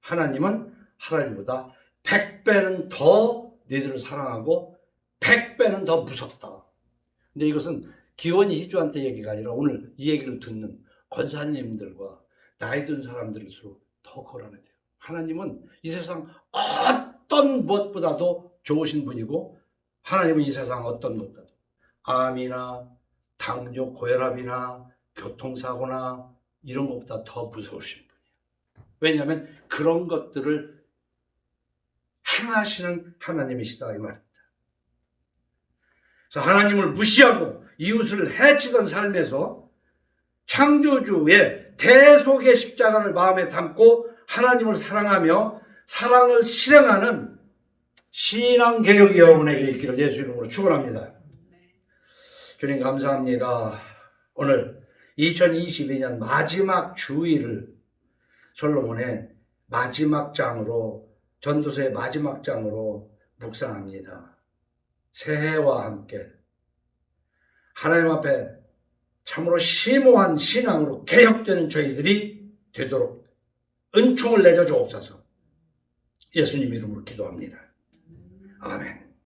하나님은 할아버지보다 100배는 더 니들을 사랑하고 100배는 더 무섭다. 근데 이것은 기원이 희주한테 얘기가 아니라 오늘 이 얘기를 듣는 권사님들과 나이 든 사람들일수록 더 거론해야 돼요. 하나님은 이 세상 어떤 무엇보다도 좋으신 분이고, 하나님은 이 세상 어떤 것보다도 암이나 당뇨, 고혈압이나 교통사고나 이런 것보다 더 무서우신 분이에요. 왜냐하면 그런 것들을 행하시는 하나님이시다 이 말입니다. 그래서 하나님을 무시하고 이웃을 해치던 삶에서 창조주의 대속의 십자가를 마음에 담고 하나님을 사랑하며 사랑을 실행하는 신앙개혁이 여러분에게 있기를 예수 이름으로 축원합니다. 주님 감사합니다. 오늘 2022년 마지막 주일을 솔로몬의 마지막 장으로, 전도서의 마지막 장으로 묵상합니다. 새해와 함께 하나님 앞에 참으로 심오한 신앙으로 개혁되는 저희들이 되도록 은총을 내려 주옵소서. 예수님 이름으로 기도합니다. 아멘.